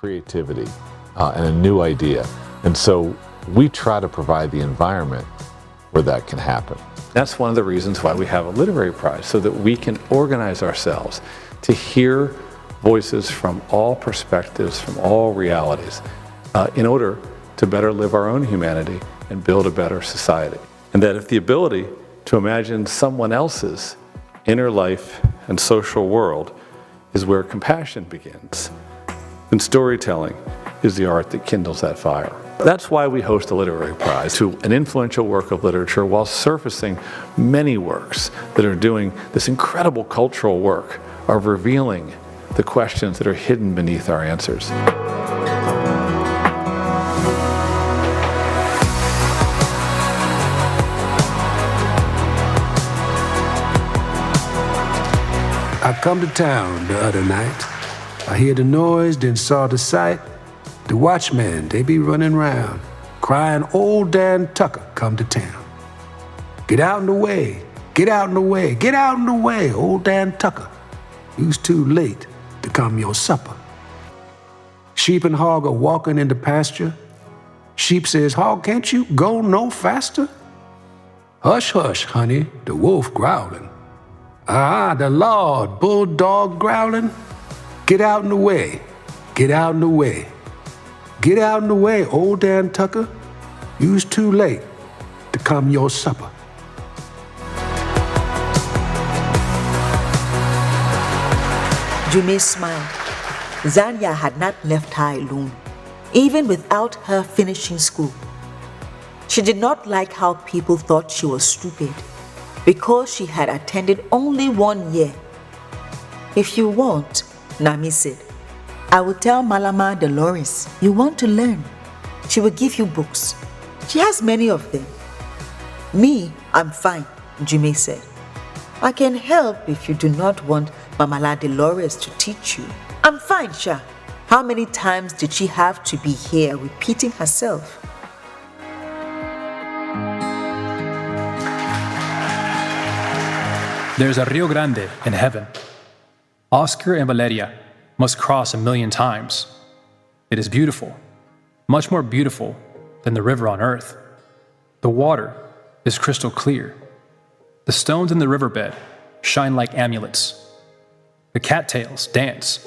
creativity and a new idea. And so we try to provide the environment where that can happen. That's one of the reasons why we have a literary prize, so that we can organize ourselves to hear voices from all perspectives, from all realities, in order to better live our own humanity and build a better society. And that if the ability to imagine someone else's inner life and social world is where compassion begins, then storytelling is the art that kindles that fire. That's why we host a literary prize to an influential work of literature while surfacing many works that are doing this incredible cultural work of revealing the questions that are hidden beneath our answers. I come to town the other night. I hear the noise, then saw the sight. The watchmen, they be running round, crying, "Old Dan Tucker come to town. Get out in the way, get out in the way, get out in the way, old Dan Tucker. You's too late to come your supper." Sheep and hog are walking in the pasture. Sheep says, "Hog, can't you go no faster?" "Hush, hush, honey," the wolf growling. "Ah, the Lord, bulldog growling. Get out in the way, get out in the way. Get out in the way, old Dan Tucker. You's too late to come your supper." Jamil smiled. Zanya had not left her alone, even without her finishing school. She did not like how people thought she was stupid, because she had attended only 1 year. "If you want," Nami said, "I will tell Malama Dolores you want to learn. She will give you books. She has many of them." "Me, I'm fine," Jimmy said. "I can help if you do not want Mamala Dolores to teach you. I'm fine, Sha." How many times did she have to be here repeating herself? There's a Rio Grande in heaven. Oscar and Valeria must cross 1,000,000 times. It is beautiful, much more beautiful than the river on earth. The water is crystal clear. The stones in the riverbed shine like amulets. The cattails dance,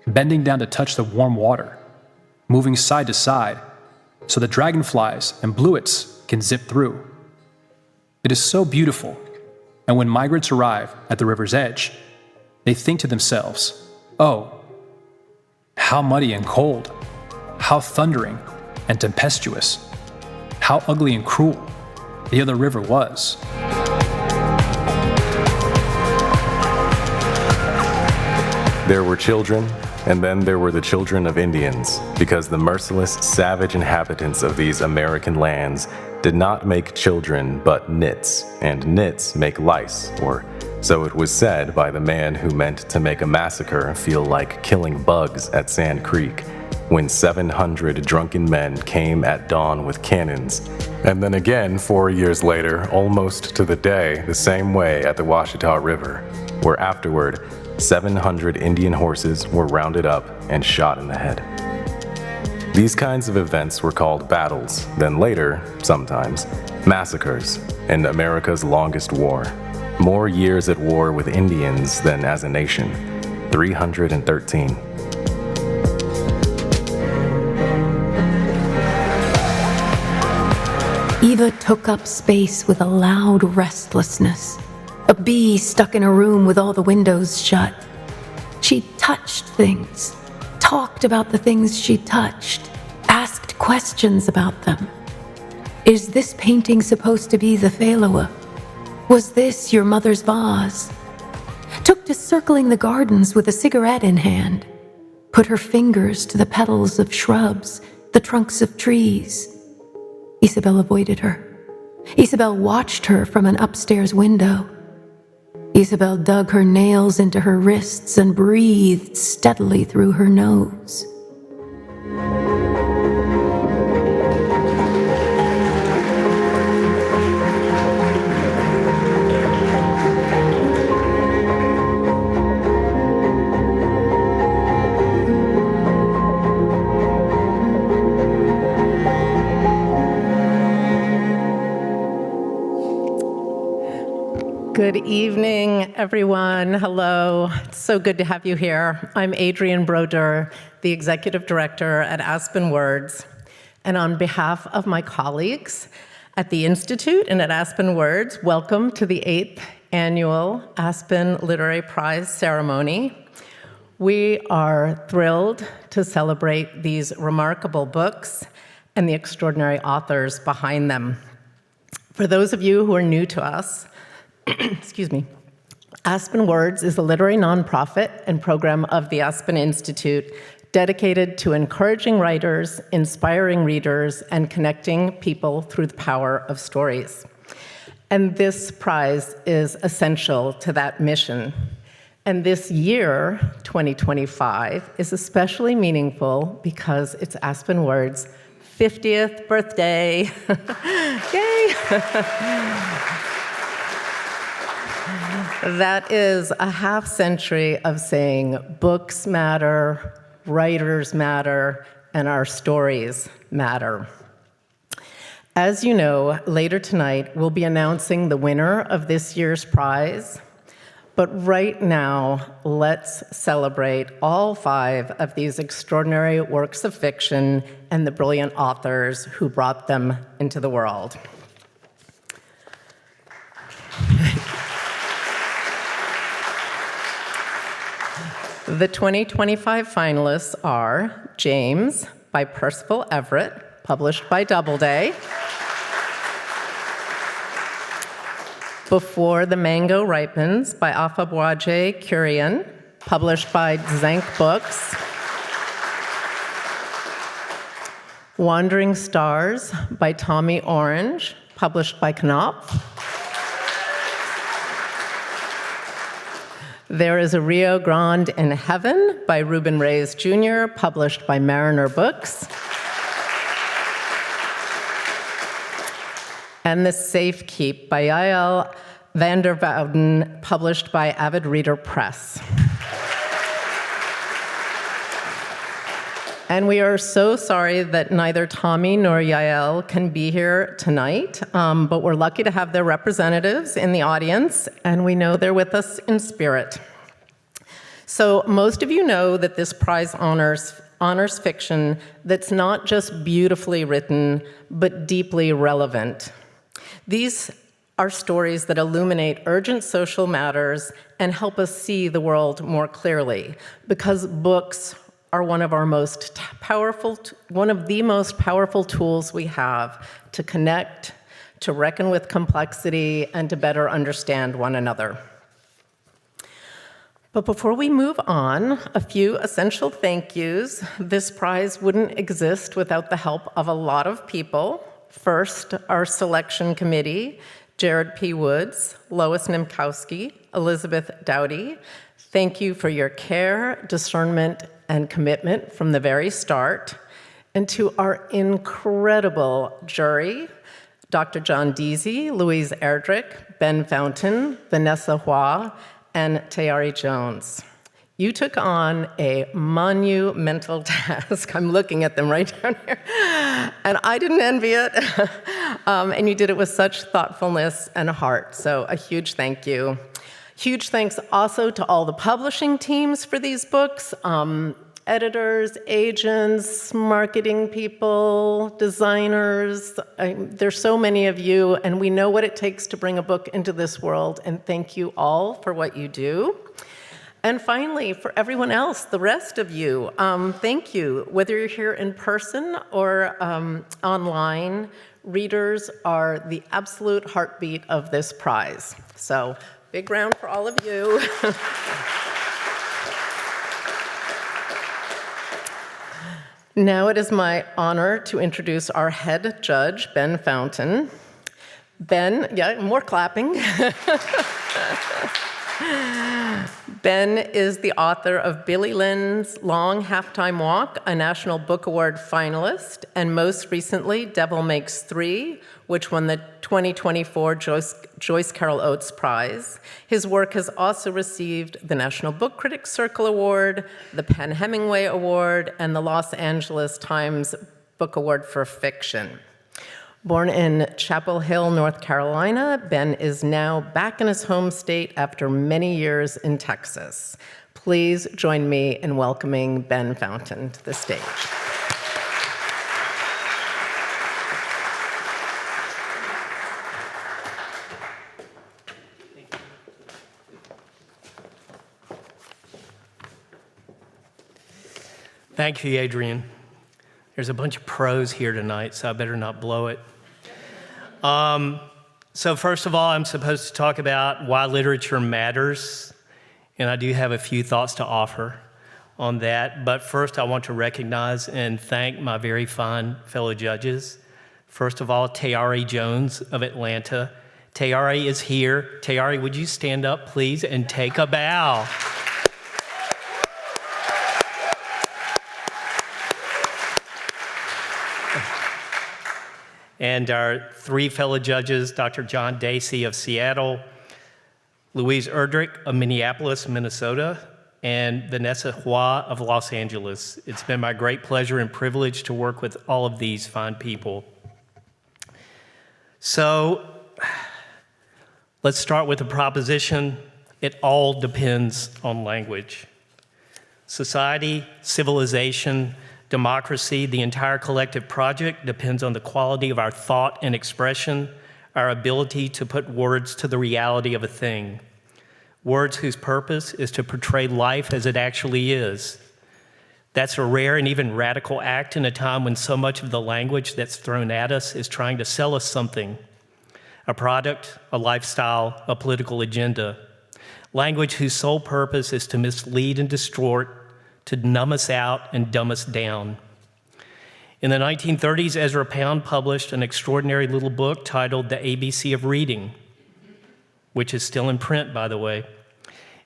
bending down to touch the warm water, moving side to side so the dragonflies and bluets can zip through. It is so beautiful, and when migrants arrive at the river's edge, they think to themselves, "Oh, how muddy and cold, how thundering and tempestuous, how ugly and cruel the other river was." There were children, and then there were the children of Indians, because the merciless, savage inhabitants of these American lands did not make children but nits, and nits make lice, or so it was said by the man who meant to make a massacre feel like killing bugs at Sand Creek, when 700 drunken men came at dawn with cannons, and then again 4 years later, almost to the day, the same way at the Washita River, where afterward 700 Indian horses were rounded up and shot in the head. These kinds of events were called battles, then later, sometimes, massacres, in America's longest war. More years at war with Indians than as a nation, 313. Eva took up space with a loud restlessness. A bee stuck in a room with all the windows shut. She touched things, talked about the things she touched, asked questions about them. Is this painting supposed to be the Phalawa? Was this your mother's vase? Took to circling the gardens with a cigarette in hand. Put her fingers to the petals of shrubs, the trunks of trees. Isabel avoided her. Isabel watched her from an upstairs window. Isabel dug her nails into her wrists and breathed steadily through her nose. Good evening, everyone. Hello. It's so good to have you here. I'm Adrienne Brodeur, the Executive Director at Aspen Words. And on behalf of my colleagues at the Institute and at Aspen Words, welcome to the 8th Annual Aspen Literary Prize ceremony. We are thrilled to celebrate these remarkable books and the extraordinary authors behind them. For those of you who are new to us, excuse me, Aspen Words is a literary nonprofit and program of the Aspen Institute dedicated to encouraging writers, inspiring readers, and connecting people through the power of stories. And this prize is essential to that mission. And this year, 2025, is especially meaningful because it's Aspen Words' 50th birthday. Yay! That is a half century of saying books matter, writers matter, and our stories matter. As you know, later tonight, we'll be announcing the winner of this year's prize. But right now, let's celebrate all 5 of these extraordinary works of fiction and the brilliant authors who brought them into the world. The 2025 finalists are James by Percival Everett, published by Doubleday. Before the Mango Ripens by Ava Buaj Kurian, published by Zank Books. Wandering Stars by Tommy Orange, published by Knopf. There is a Rio Grande in Heaven by Ruben Reyes Jr., published by Mariner Books. And The Safe Keep by Yael van der Wouden, published by Avid Reader Press. And we are so sorry that neither Tommy nor Yael can be here tonight, but we're lucky to have their representatives in the audience, and we know they're with us in spirit. So most of you know that this prize honors fiction that's not just beautifully written, but deeply relevant. These are stories that illuminate urgent social matters and help us see the world more clearly, because books are one of the most powerful tools we have to connect, to reckon with complexity, and to better understand one another. But before we move on, a few essential thank yous. This prize wouldn't exist without the help of a lot of people. First, our selection committee, Jared P. Woods, Lois Nimkowski, Elizabeth Dowdy. Thank you for your care, discernment, and commitment from the very start. And to our incredible jury, Dr. John Deasy, Louise Erdrich, Ben Fountain, Vanessa Hua, and Tayari Jones. You took on a monumental task. I'm looking at them right down here. And I didn't envy it. And you did it with such thoughtfulness and heart. So a huge thank you. Huge thanks also to all the publishing teams for these books, editors, agents, marketing people, designers. There's so many of you, and we know what it takes to bring a book into this world, and thank you all for what you do. And finally, for everyone else, the rest of you, thank you. Whether you're here in person or online, readers are the absolute heartbeat of this prize. So, big round for all of you. Now it is my honor to introduce our head judge, Ben Fountain. Ben, yeah, more clapping. Ben is the author of Billy Lynn's Long Halftime Walk, a National Book Award finalist, and most recently, Devil Makes Three, which won the 2024 Joyce Carol Oates Prize. His work has also received the National Book Critics Circle Award, the Penn Hemingway Award, and the Los Angeles Times Book Award for Fiction. Born in Chapel Hill, North Carolina, Ben is now back in his home state after many years in Texas. Please join me in welcoming Ben Fountain to the stage. Thank you, Adrienne. There's a bunch of pros here tonight, so I better not blow it. So first of all, I'm supposed to talk about why literature matters, and I do have a few thoughts to offer on that. But first, I want to recognize and thank my very fine fellow judges. First of all, Tayari Jones of Atlanta. Tayari is here. Tayari, would you stand up, please, and take a bow? And our three fellow judges, Dr. John Dacey of Seattle, Louise Erdrich of Minneapolis, Minnesota, and Vanessa Hua of Los Angeles. It's been my great pleasure and privilege to work with all of these fine people. So let's start with the proposition, it all depends on language. Society, civilization, democracy, the entire collective project depends on the quality of our thought and expression, our ability to put words to the reality of a thing. Words whose purpose is to portray life as it actually is. That's a rare and even radical act in a time when so much of the language that's thrown at us is trying to sell us something, a product, a lifestyle, a political agenda. Language whose sole purpose is to mislead and distort, to numb us out and dumb us down. In the 1930s, Ezra Pound published an extraordinary little book titled The ABC of Reading, which is still in print, by the way.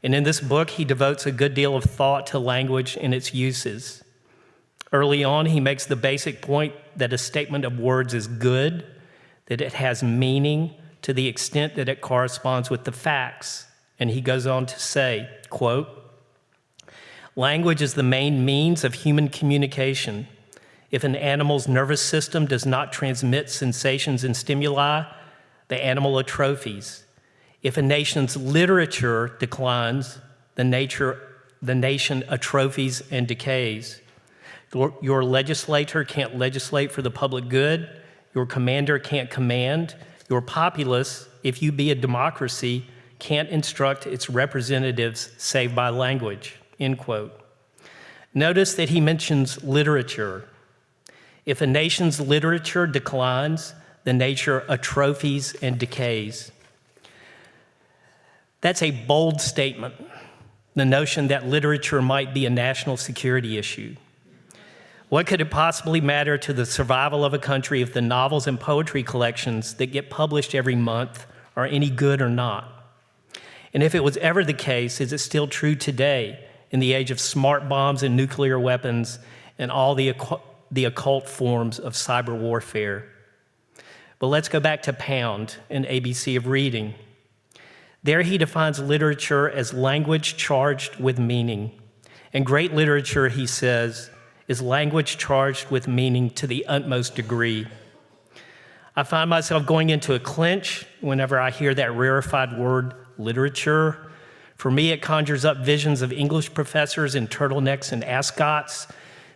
And in this book, he devotes a good deal of thought to language and its uses. Early on, he makes the basic point that a statement of words is good, that it has meaning to the extent that it corresponds with the facts. And he goes on to say, quote, "Language is the main means of human communication. If an animal's nervous system does not transmit sensations and stimuli, the animal atrophies. If a nation's literature declines, the nation atrophies and decays. Your legislator can't legislate for the public good. Your commander can't command. Your populace, if you be a democracy, can't instruct its representatives save by language." End quote. Notice that he mentions literature. If a nation's literature declines, the nation atrophies and decays. That's a bold statement, the notion that literature might be a national security issue. What could it possibly matter to the survival of a country if the novels and poetry collections that get published every month are any good or not? And if it was ever the case, is it still true today in the age of smart bombs and nuclear weapons and all the occult forms of cyber warfare? But let's go back to Pound in ABC of Reading. There he defines literature as language charged with meaning. And great literature, he says, is language charged with meaning to the utmost degree. I find myself going into a clinch whenever I hear that rarefied word, literature. For me, it conjures up visions of English professors in turtlenecks and ascots,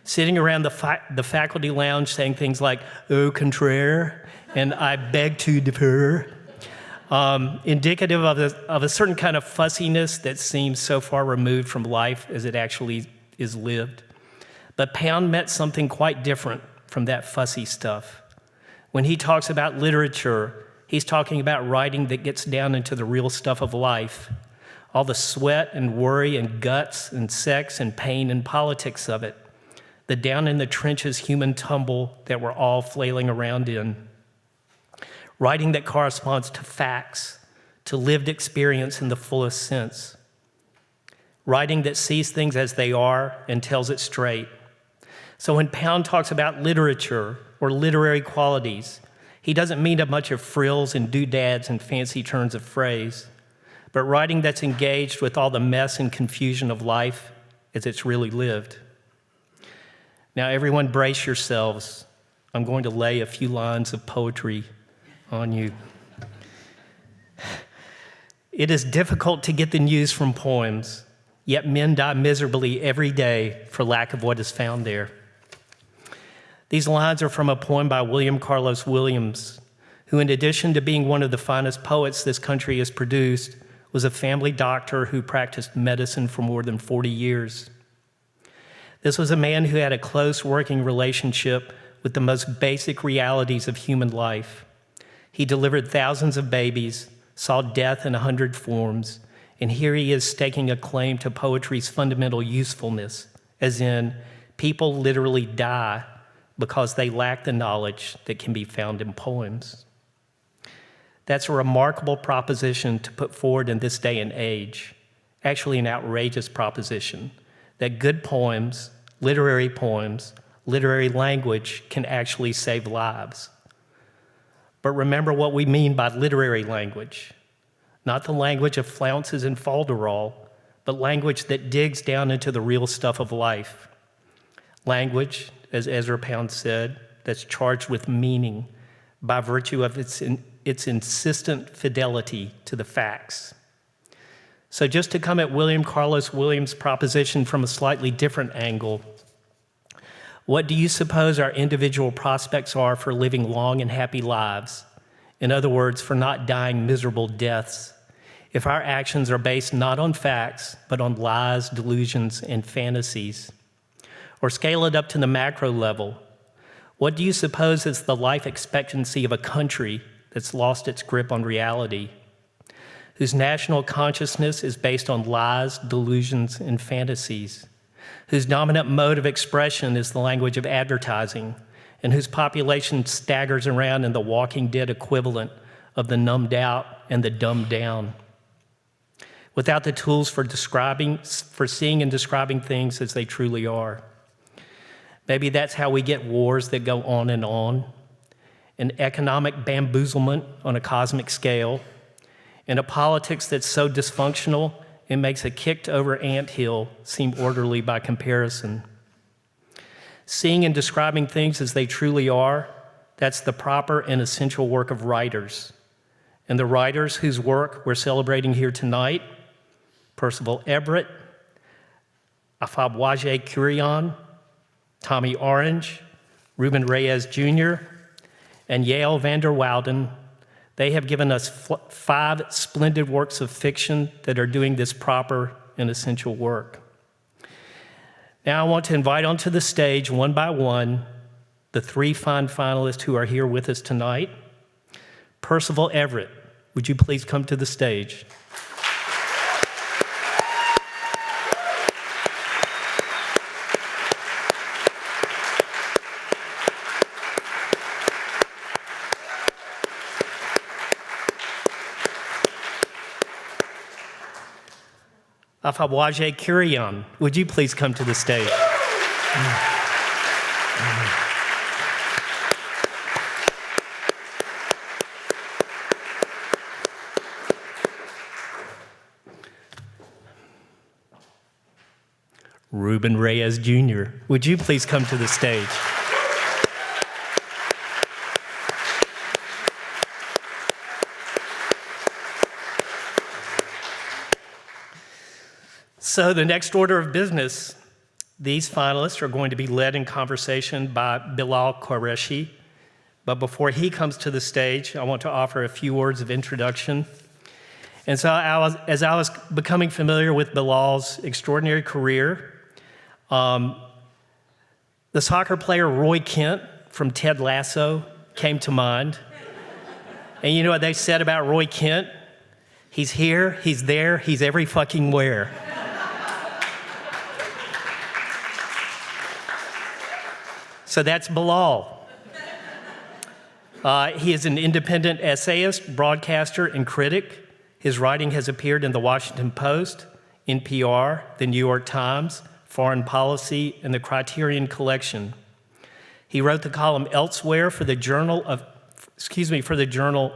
sitting around the faculty lounge saying things like, "Au contraire," and "I beg to differ," indicative of a certain kind of fussiness that seems so far removed from life as it actually is lived. But Pound meant something quite different from that fussy stuff. When he talks about literature, he's talking about writing that gets down into the real stuff of life, all the sweat and worry and guts and sex and pain and politics of it, the down in the trenches human tumble that we're all flailing around in. Writing that corresponds to facts, to lived experience in the fullest sense. Writing that sees things as they are and tells it straight. So when Pound talks about literature or literary qualities, he doesn't mean a bunch of frills and doodads and fancy turns of phrase, but writing that's engaged with all the mess and confusion of life as it's really lived. Now everyone brace yourselves. I'm going to lay a few lines of poetry on you. It is difficult to get the news from poems, yet men die miserably every day for lack of what is found there. These lines are from a poem by William Carlos Williams, who, in addition to being one of the finest poets this country has produced, was a family doctor who practiced medicine for more than 40 years. This was a man who had a close working relationship with the most basic realities of human life. He delivered thousands of babies, saw death in 100 forms, and here he is staking a claim to poetry's fundamental usefulness, as in, people literally die because they lack the knowledge that can be found in poems. That's a remarkable proposition to put forward in this day and age, actually an outrageous proposition, that good poems, literary language can actually save lives. But remember what we mean by literary language, not the language of flounces and falderall, but language that digs down into the real stuff of life. Language, as Ezra Pound said, that's charged with meaning by virtue of its insistent fidelity to the facts. So just to come at William Carlos Williams' proposition from a slightly different angle, what do you suppose our individual prospects are for living long and happy lives? In other words, for not dying miserable deaths, if our actions are based not on facts, but on lies, delusions, and fantasies? Or scale it up to the macro level. What do you suppose is the life expectancy of a country that's lost its grip on reality, whose national consciousness is based on lies, delusions, and fantasies, whose dominant mode of expression is the language of advertising, and whose population staggers around in the Walking Dead equivalent of the numbed out and the dumbed down, without the tools for seeing and describing things as they truly are? Maybe that's how we get wars that go on, an economic bamboozlement on a cosmic scale, and a politics that's so dysfunctional it makes a kicked-over anthill seem orderly by comparison. Seeing and describing things as they truly are, that's the proper and essential work of writers. And the writers whose work we're celebrating here tonight, Percival Everett, Ava Buaj, Tommy Orange, Ruben Reyes Jr., and Yael van der Wouden, they have given us 5 splendid works of fiction that are doing this proper and essential work. Now I want to invite onto the stage, one by one, the 3 fine finalists who are here with us tonight. Percival Everett, would you please come to the stage? Ava Buaj, would you please come to the stage? Ruben Reyes Jr., would you please come to the stage? So the next order of business, these finalists are going to be led in conversation by Bilal Qureshi. But before he comes to the stage, I want to offer a few words of introduction. And so as I was becoming familiar with Bilal's extraordinary career, the soccer player Roy Kent from Ted Lasso came to mind. And you know what they said about Roy Kent? He's here, he's there, he's every fucking where. So that's Bilal. He is an independent essayist, broadcaster, and critic. His writing has appeared in the Washington Post, NPR, the New York Times, Foreign Policy, and the Criterion Collection. He wrote the column Elsewhere for the journal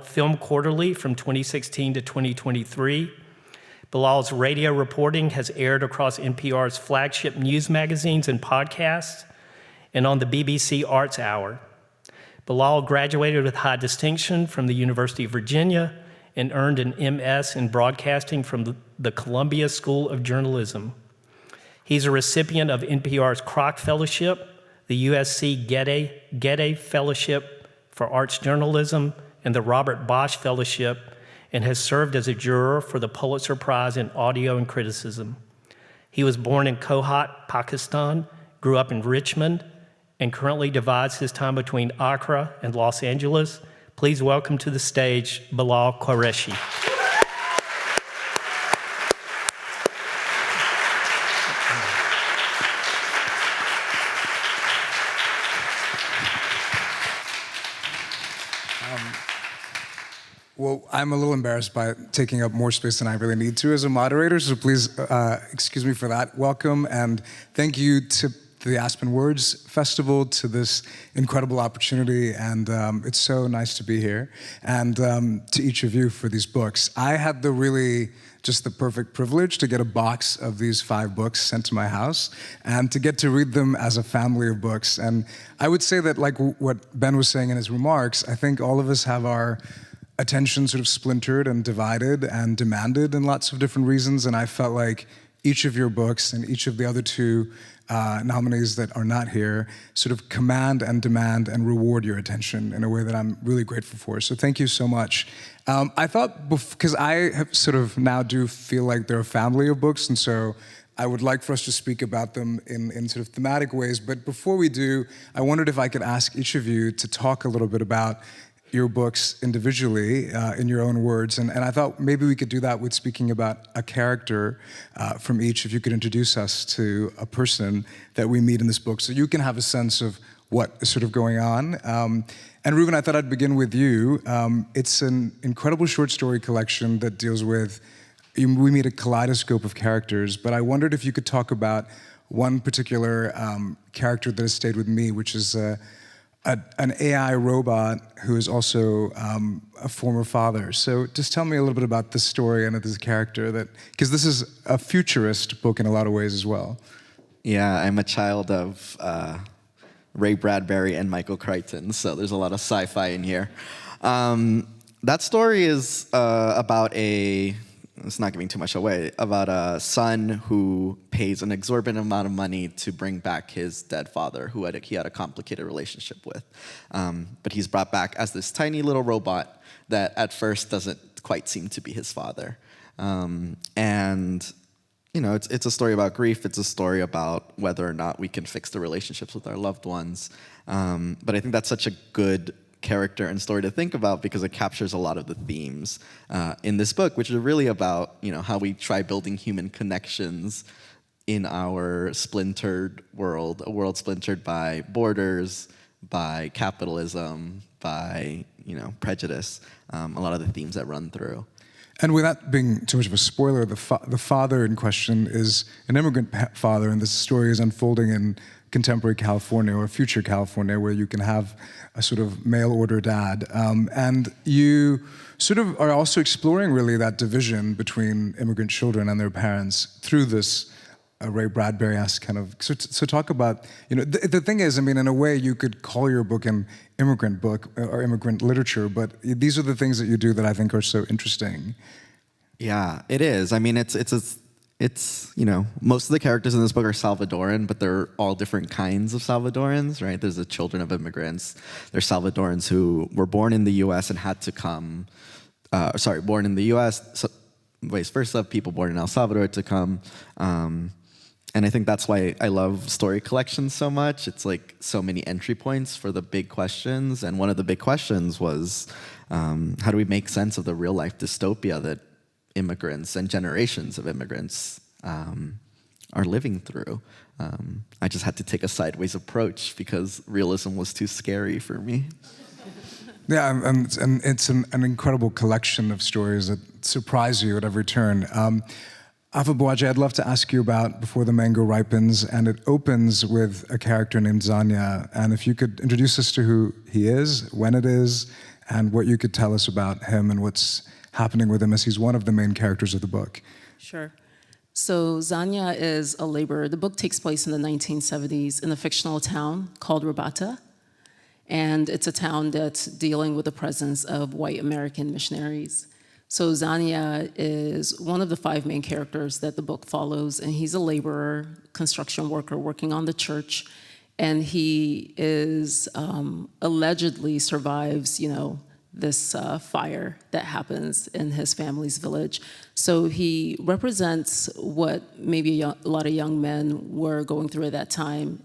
Film Quarterly from 2016 to 2023. Bilal's radio reporting has aired across NPR's flagship news magazines and podcasts, and on the BBC Arts Hour. Bilal graduated with high distinction from the University of Virginia and earned an MS in broadcasting from the Columbia School of Journalism. He's a recipient of NPR's Kroc Fellowship, the USC Gedde Fellowship for Arts Journalism, and the Robert Bosch Fellowship, and has served as a juror for the Pulitzer Prize in Audio and Criticism. He was born in Kohat, Pakistan, grew up in Richmond, and currently divides his time between Accra and Los Angeles. Please welcome to the stage Bilal Qureshi. Well, I'm a little embarrassed by taking up more space than I really need to as a moderator, so please excuse me for that. Welcome, and thank you to the Aspen Words Festival, to this incredible opportunity, and it's so nice to be here, and to each of you for these books. I had just the perfect privilege to get a box of these 5 books sent to my house, and to get to read them as a family of books. And I would say that, like what Ben was saying in his remarks, I think all of us have our attention sort of splintered and divided and demanded in lots of different reasons, and I felt like each of your books and each of the other 2 nominees that are not here sort of command and demand and reward your attention in a way that I'm really grateful for. So thank you so much. I thought, because I have sort of now do feel like they're a family of books, and so I would like for us to speak about them in sort of thematic ways. But before we do, I wondered if I could ask each of you to talk a little bit about your books individually in your own words. And I thought maybe we could do that with speaking about a character from each, if you could introduce us to a person that we meet in this book, so you can have a sense of what is sort of going on. And Reuben, I thought I'd begin with you. It's an incredible short story collection that deals with, we meet a kaleidoscope of characters, but I wondered if you could talk about one particular character that has stayed with me, which is an AI robot who is also a former father. So just tell me a little bit about this story and this character, because this is a futurist book in a lot of ways as well. Yeah, I'm a child of Ray Bradbury and Michael Crichton, so there's a lot of sci-fi in here. That story is about it's not giving too much away, about a son who pays an exorbitant amount of money to bring back his dead father, who he had a complicated relationship with. But he's brought back as this tiny little robot that at first doesn't quite seem to be his father. And you know, it's a story about grief. It's a story about whether or not we can fix the relationships with our loved ones. But I think that's such a good character and story to think about because it captures a lot of the themes in this book, which are really about, you know, how we try building human connections in our splintered world, a world splintered by borders, by capitalism, by, you know, prejudice, a lot of the themes that run through. And without being too much of a spoiler, the father in question is an immigrant father, and this story is unfolding in contemporary California or future California, where you can have a sort of mail-order dad. And you sort of are also exploring really that division between immigrant children and their parents through this Ray Bradbury-esque kind of, so talk about, you know, the thing is, I mean, in a way you could call your book an immigrant book or immigrant literature, but these are the things that you do that I think are so interesting. Yeah, it is. I mean, it's you know, most of the characters in this book are Salvadoran, but they're all different kinds of Salvadorans, right? There's the children of immigrants. There's Salvadorans who were born in the U.S. and had to come, born in the U.S., so vice versa, people born in El Salvador to come. And I think that's why I love story collections so much. It's like so many entry points for the big questions. And one of the big questions was, how do we make sense of the real life dystopia that immigrants and generations of immigrants are living through? I just had to take a sideways approach because realism was too scary for me. Yeah, and it's an incredible collection of stories that surprise you at every turn. Ava Buaj, I'd love to ask you about Before the Mango Ripens, and it opens with a character named Zanya. And if you could introduce us to who he is, when it is, and what you could tell us about him and what's happening with him, as he's one of the main characters of the book. Sure. So Zanya is a laborer. The book takes place in the 1970s in a fictional town called Rabata. And it's a town that's dealing with the presence of white American missionaries. So Zania is one of the 5 main characters that the book follows, and he's a laborer, construction worker working on the church, and he is allegedly survives, this fire that happens in his family's village. So he represents what maybe a lot of young men were going through at that time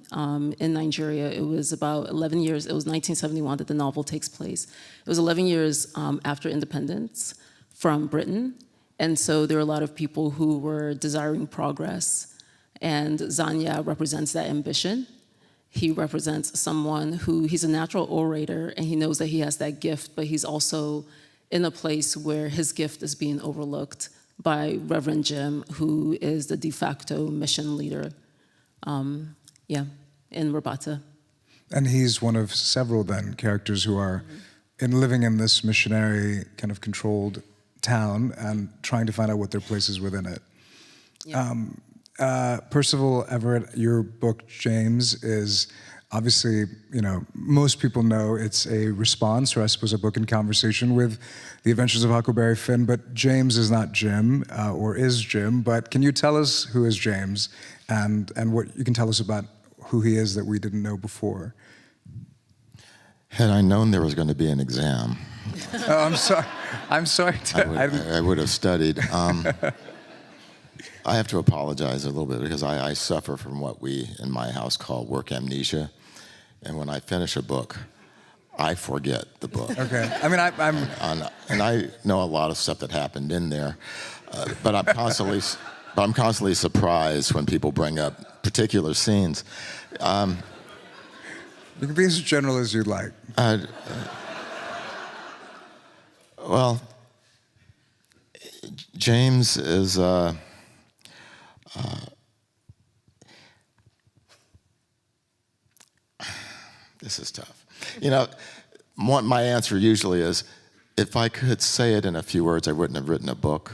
in Nigeria. It was about 11 years, it was 1971 that the novel takes place. It was 11 years after independence from Britain. And so there are a lot of people who were desiring progress. And Zania represents that ambition. He represents someone who, he's a natural orator, and he knows that he has that gift, but he's also in a place where his gift is being overlooked by Reverend Jim, who is the de facto mission leader, in Rabata. And he's one of several, then, characters who are living in this missionary kind of controlled town and trying to find out what their place is within it. Yeah. Percival Everett, your book, James, is obviously, most people know it's a response, or I suppose a book in conversation with The Adventures of Huckleberry Finn, but James is not Jim, or is Jim, but can you tell us who is James, and what you can tell us about who he is that we didn't know before? Had I known there was going to be an exam, I'm sorry. I would have studied. I have to apologize a little bit because I suffer from what we in my house call work amnesia, and when I finish a book, I forget the book. Okay. I mean, and I know a lot of stuff that happened in there, but I'm constantly surprised when people bring up particular scenes. You can be as general as you'd like. Well, James is. This is tough. My answer usually is, if I could say it in a few words, I wouldn't have written a book.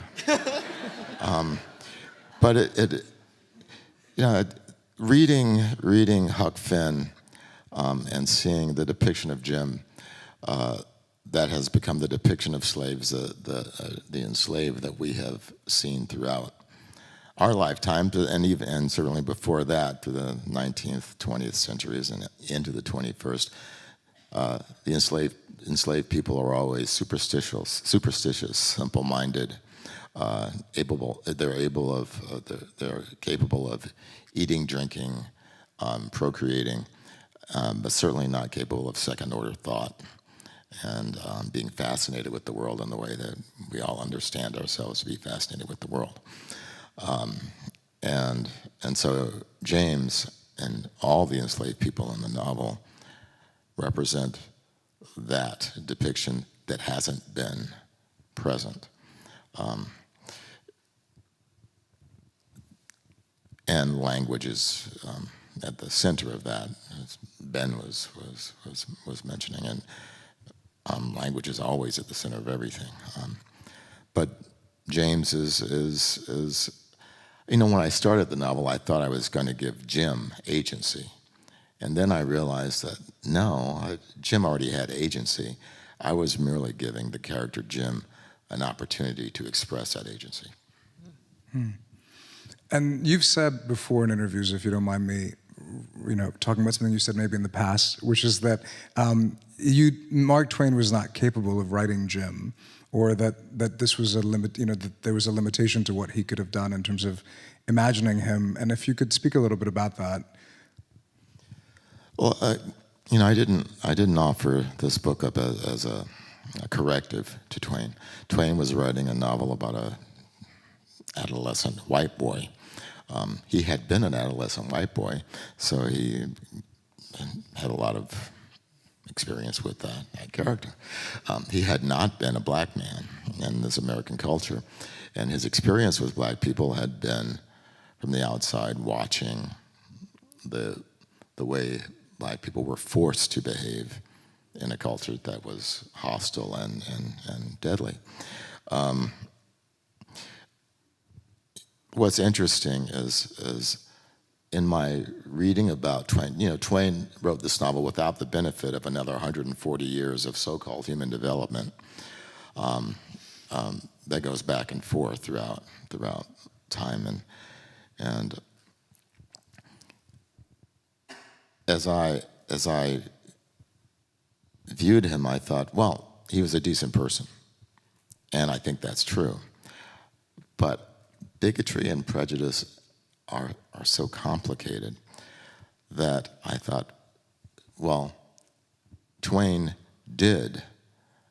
But reading Huck Finn and seeing the depiction of Jim, that has become the depiction of slaves, the enslaved that we have seen throughout our lifetime, and certainly before that, to the 19th, 20th centuries and into the 21st. The enslaved people are always superstitious, simple-minded, they're capable of eating, drinking, procreating, but certainly not capable of second-order thought and being fascinated with the world in the way that we all understand ourselves to be fascinated with the world. And so James and all the enslaved people in the novel represent that depiction that hasn't been present. And language is at the center of that, as Ben was mentioning, and language is always at the center of everything. But James is when I started the novel, I thought I was going to give Jim agency. And then I realized that, no, Jim already had agency. I was merely giving the character Jim an opportunity to express that agency. And you've said before in interviews, if you don't mind me, talking about something you said maybe in the past, which is that Mark Twain was not capable of writing Jim, or that this was a limit, that there was a limitation to what he could have done in terms of imagining him. And if you could speak a little bit about that. Well, I didn't offer this book up as a corrective to Twain. Twain was writing a novel about a adolescent white boy. He had been an adolescent white boy, so he had a lot of experience with that character. He had not been a black man in this American culture, and his experience with black people had been from the outside, watching the way black people were forced to behave in a culture that was hostile and deadly. What's interesting is in my reading about Twain, Twain wrote this novel without the benefit of another 140 years of so-called human development that goes back and forth throughout time. And as I viewed him, I thought, well, he was a decent person, and I think that's true. But bigotry and prejudice are so complicated that I thought, well, Twain did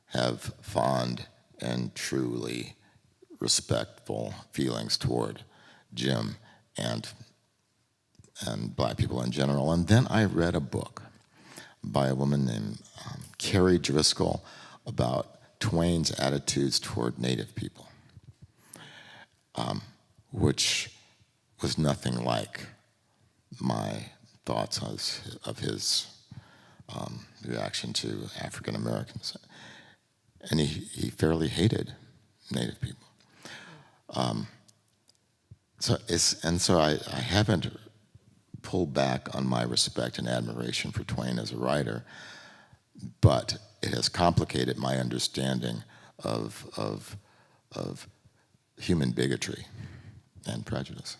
have fond and truly respectful feelings toward Jim and black people in general. And then I read a book by a woman named Carrie Driscoll about Twain's attitudes toward Native people, which was nothing like my thoughts of his reaction to African Americans. And he fairly hated Native people. So I haven't pulled back on my respect and admiration for Twain as a writer, but it has complicated my understanding of human bigotry and prejudice.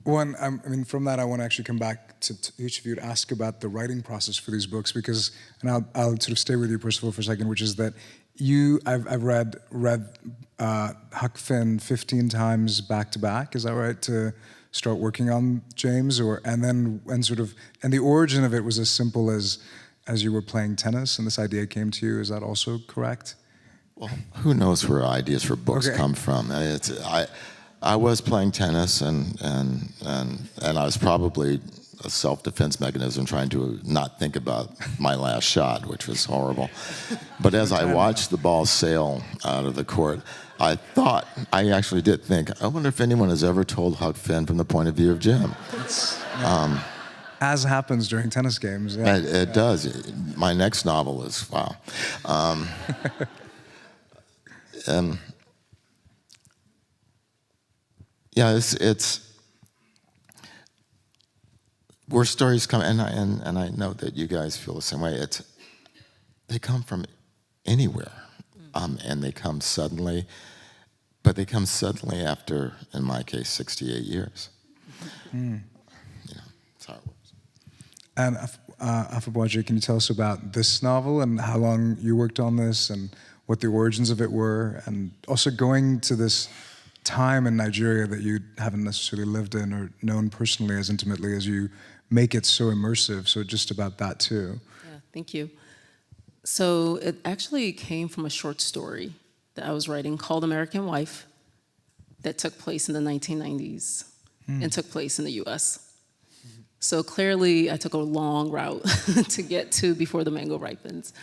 From that, I want to actually come back to each of you to ask about the writing process for these books, because, and I'll sort of stay with you, Percival, for a second, which is that I've read Huck Finn 15 times back to back. Is that right? To start working on James, and the origin of it was as simple as you were playing tennis, and this idea came to you. Is that also correct? Well, who knows where ideas for books come from? I was playing tennis, and I was probably a self-defense mechanism trying to not think about my last shot, which was horrible. But as I watched the ball sail out of the court, I actually did think, I wonder if anyone has ever told Huck Finn from the point of view of Jim. As happens during tennis games. Yeah. It does. My next novel is, wow. Yeah, it's where stories come, and I know that you guys feel the same way. They come from anywhere, and they come suddenly, but they come suddenly after, in my case, 68 years. That's how it works. And Ava Buaj, can you tell us about this novel and how long you worked on this and what the origins of it were, and also going to this time in Nigeria that you haven't necessarily lived in or known personally as intimately as you make it so immersive, so just about that too. Yeah, thank you. So it actually came from a short story that I was writing called American Wife that took place in the 1990s and took place in the US. So clearly I took a long route to get to before the mango ripens.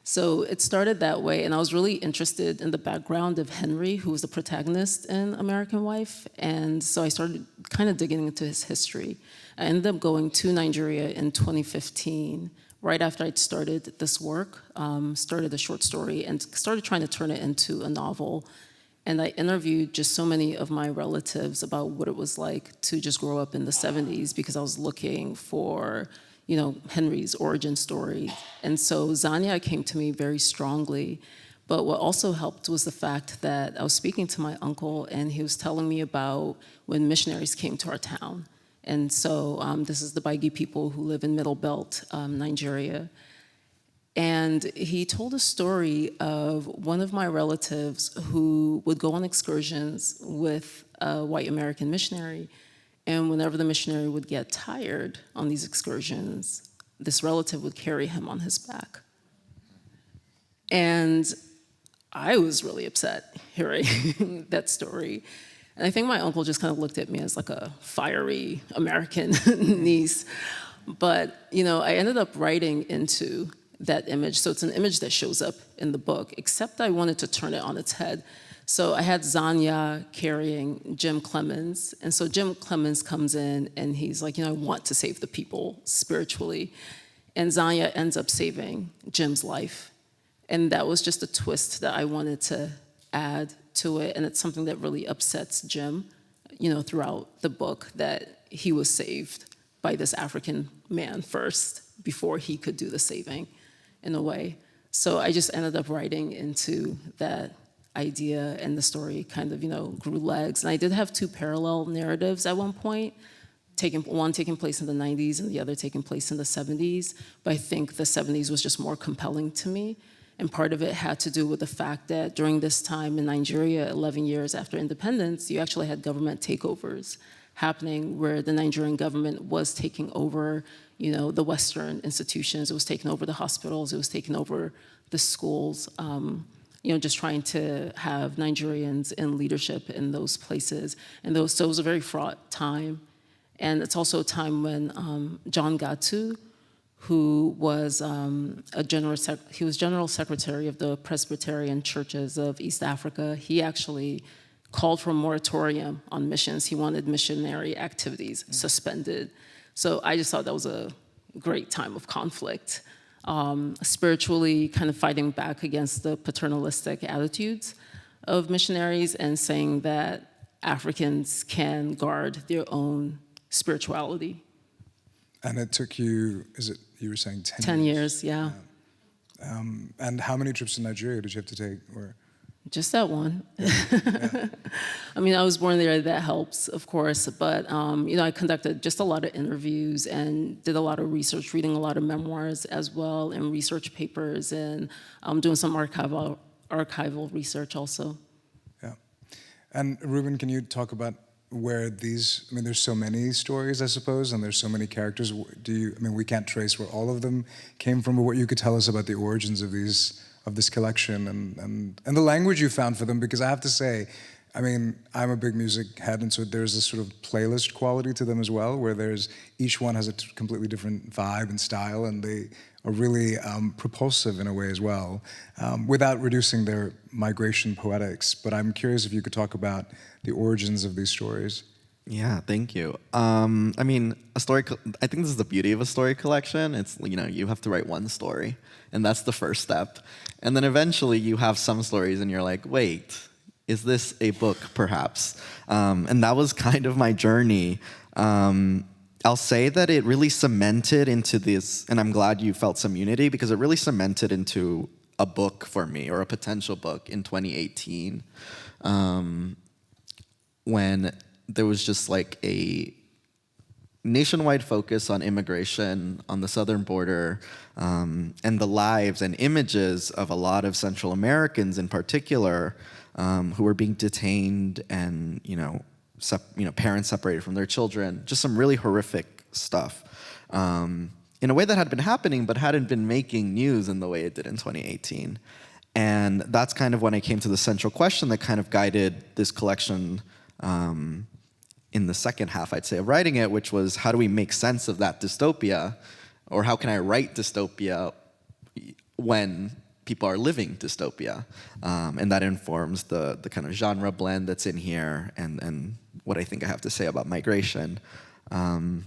So it started that way, and I was really interested in the background of Henry, who was the protagonist in American Wife, and so I started kind of digging into his history. I ended up going to Nigeria in 2015, right after I'd started this work, started a short story, and started trying to turn it into a novel. And I interviewed just so many of my relatives about what it was like to just grow up in the 70s, because I was looking for Henry's origin story. And so Zania came to me very strongly. But what also helped was the fact that I was speaking to my uncle, and he was telling me about when missionaries came to our town. And so this is the Baigi people who live in Middle Belt, Nigeria. And he told a story of one of my relatives who would go on excursions with a white American missionary. And whenever the missionary would get tired on these excursions, this relative would carry him on his back. And I was really upset hearing that story. And I think my uncle just kind of looked at me as like a fiery American niece. But, I ended up writing into that image. So it's an image that shows up in the book, except I wanted to turn it on its head. So I had Zania carrying Jim Clemens. And so Jim Clemens comes in and he's like, I want to save the people spiritually. And Zania ends up saving Jim's life. And that was just a twist that I wanted to add to it. And it's something that really upsets Jim. throughout the book that he was saved by this African man first before he could do the saving, in a way. So I just ended up writing into that idea, and the story kind of, grew legs. And I did have 2 parallel narratives at one point, one taking place in the 90s and the other taking place in the 70s. But I think the 70s was just more compelling to me. And part of it had to do with the fact that during this time in Nigeria, 11 years after independence, you actually had government takeovers happening where the Nigerian government was taking over, the Western institutions. It was taking over the hospitals. It was taking over the schools, just trying to have Nigerians in leadership in those places. So it was a very fraught time. And it's also a time when John Gatu, who was he was General Secretary of the Presbyterian Churches of East Africa. He actually called for a moratorium on missions. He wanted missionary activities suspended. So I just thought that was a great time of conflict, spiritually kind of fighting back against the paternalistic attitudes of missionaries and saying that Africans can guard their own spirituality. And it took you, you were saying 10 years? 10 years, yeah. And how many trips to Nigeria did you have to take? Or? Just that one. Yeah. I mean, I was born there, that helps, of course, but I conducted just a lot of interviews and did a lot of research, reading a lot of memoirs as well, and research papers, and doing some archival research also. Yeah. And Ruben, can you talk about where there's so many stories, I suppose, and there's so many characters. We can't trace where all of them came from, but what you could tell us about the origins of this collection and the language you found for them, because I have to say, I'm a big music head, and so there's this sort of playlist quality to them as well, where each one has a completely different vibe and style, and they are really propulsive in a way as well, without reducing their migration poetics. But I'm curious if you could talk about the origins of these stories. Yeah, thank you. A story. I think this is the beauty of a story collection. It's you have to write one story, and that's the first step, and then eventually you have some stories, and you're like, wait, is this a book, perhaps? And that was kind of my journey. I'll say that it really cemented into this, and I'm glad you felt some unity, because it really cemented into a book for me, or a potential book, in 2018, when there was just like a nationwide focus on immigration on the southern border, and the lives and images of a lot of Central Americans in particular, who were being detained and parents separated from their children, just some really horrific stuff, in a way that had been happening but hadn't been making news in the way it did in 2018. And that's kind of when I came to the central question that kind of guided this collection in the second half, I'd say, of writing it, which was, how do we make sense of that dystopia, or how can I write dystopia when people are living dystopia? And that informs the kind of genre blend that's in here, and what I think I have to say about migration. I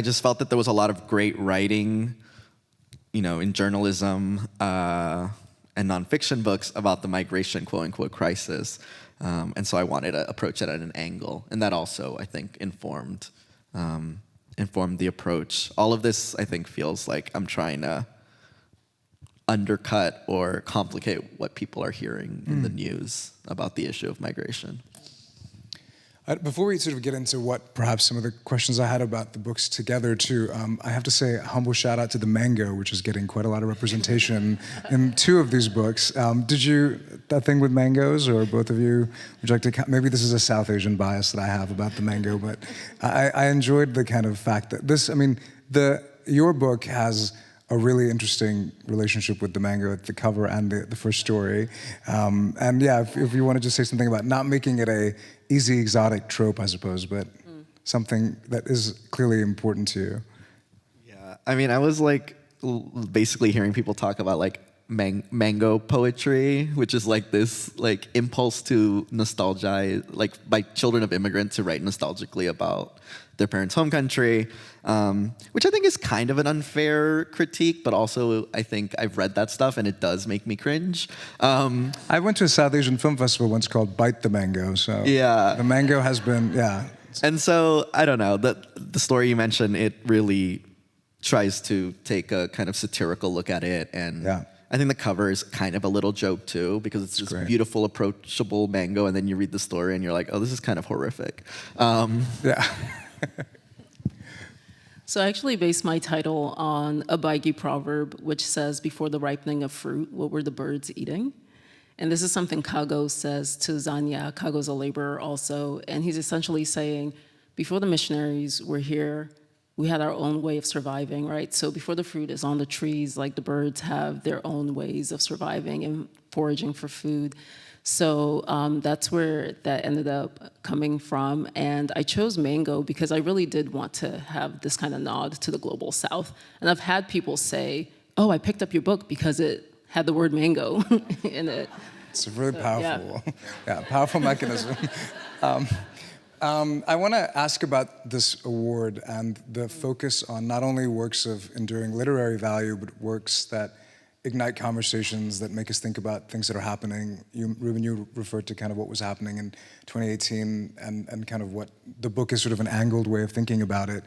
just felt that there was a lot of great writing, in journalism and nonfiction books about the migration, quote unquote, crisis. And so I wanted to approach it at an angle, and that also, I think, informed the approach. All of this, I think, feels like I'm trying to undercut or complicate what people are hearing in the news about the issue of migration. Before we sort of get into what perhaps some of the questions I had about the books together too, I have to say a humble shout out to the mango, which is getting quite a lot of representation in 2 of these books. Did you, that thing with mangoes, or both of you, would you like to, maybe this is a South Asian bias that I have about the mango, but I enjoyed the kind of fact that your book has a really interesting relationship with the mango at the cover and the first story. If you want to just say something about not making it a easy exotic trope, I suppose, but something that is clearly important to you. Yeah, I was like basically hearing people talk about like mango poetry, which is like this like impulse to nostalgia, like by children of immigrants to write nostalgically about their parents' home country, which I think is kind of an unfair critique, but also I think I've read that stuff and it does make me cringe. I went to a South Asian film festival once called Bite the Mango, so yeah, the mango has been, yeah. And so, I don't know, the story you mentioned, it really tries to take a kind of satirical look at it, and I think the cover is kind of a little joke too, because it's this beautiful, approachable mango, and then you read the story and you're like, oh, this is kind of horrific. Yeah. So I actually based my title on a Baigi proverb, which says, before the ripening of fruit, what were the birds eating? And this is something Kago says to Zanya. Kago's a laborer also, and he's essentially saying, before the missionaries were here, we had our own way of surviving, right? So before the fruit is on the trees, like the birds have their own ways of surviving and foraging for food. So that's where that ended up coming from. And I chose mango because I really did want to have this kind of nod to the global South. And I've had people say, oh, I picked up your book because it had the word mango in it. It's a really powerful, powerful mechanism. I want to ask about this award and the focus on not only works of enduring literary value, but works that ignite conversations that make us think about things that are happening. Ruben, you referred to kind of what was happening in 2018 and kind of what the book is sort of an angled way of thinking about it.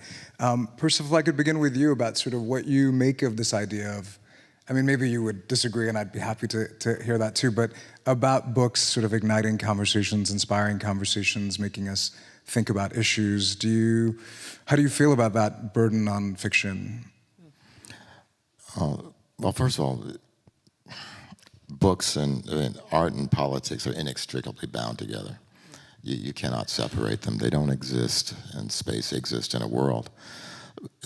Percival, if I could begin with you about sort of what you make of this idea of, I mean, maybe you would disagree and I'd be happy to hear that too, but about books sort of igniting conversations, inspiring conversations, making us think about issues. How do you feel about that burden on fiction? Well, first of all, books and art and politics are inextricably bound together. You cannot separate them. They don't exist in space. They exist in a world.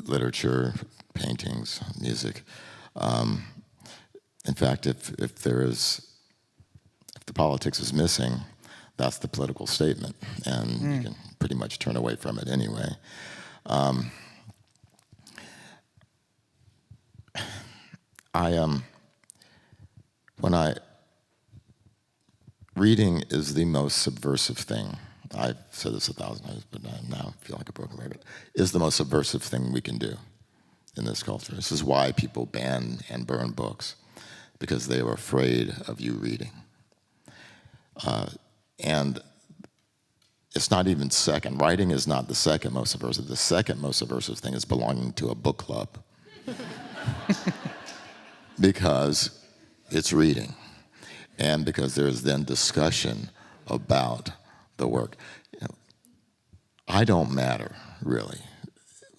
Literature, paintings, music. In fact, if the politics is missing, that's the political statement, and you can pretty much turn away from it anyway. Reading is the most subversive thing. I've said this 1,000 times, but I now feel like a broken record. Is the most subversive thing we can do in this culture. This is why people ban and burn books, because they are afraid of you reading. And it's not even second. Writing is not the second most subversive. The second most subversive thing is belonging to a book club. Because it's reading. And because there is then discussion about the work. I don't matter, really.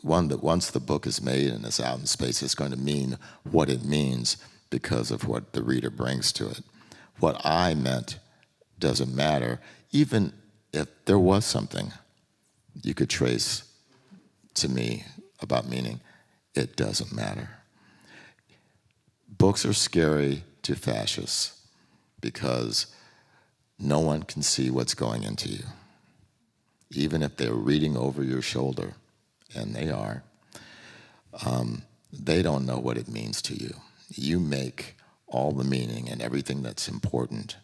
Once the book is made and it's out in space, it's going to mean what it means because of what the reader brings to it. What I meant doesn't matter, even if there was something you could trace to me about meaning, it doesn't matter. Books are scary to fascists because no one can see what's going into you. Even if they're reading over your shoulder, and they are, they don't know what it means to you. You make all the meaning and everything that's important,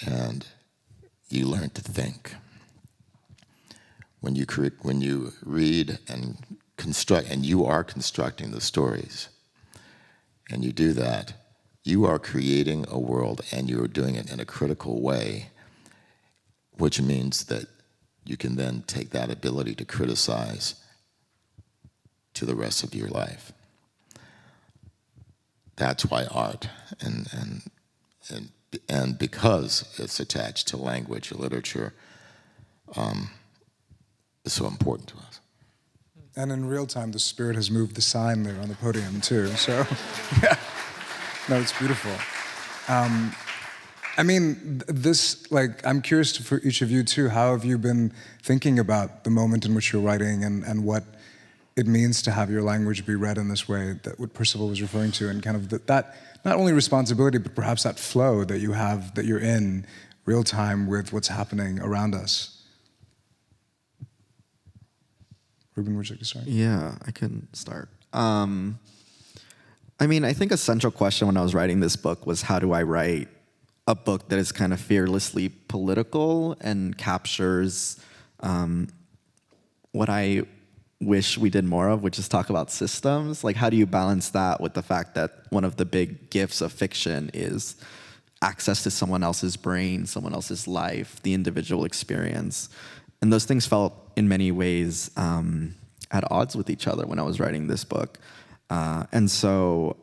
and you learn to think. When you read and construct, and you are constructing the stories, and you do that, you are creating a world, and you're doing it in a critical way, which means that you can then take that ability to criticize to the rest of your life. That's why art, and because it's attached to language or literature, is so important to us. And in real time, the spirit has moved the sign there on the podium too. So, yeah, no, it's beautiful. I mean, I'm curious for each of you too, how have you been thinking about the moment in which you're writing and what it means to have your language be read in this way, that what Percival was referring to, and kind of that not only responsibility, but perhaps that flow that you have, that you're in real time with what's happening around us. Ruben, would you like to start? Yeah, I can start. I I mean, I think a central question when I was writing this book was, how do I write a book that is kind of fearlessly political and captures what I wish we did more of, which is talk about systems? Like, how do you balance that with the fact that one of the big gifts of fiction is access to someone else's brain, someone else's life, the individual experience? And those things felt in many ways at odds with each other when I was writing this book. And so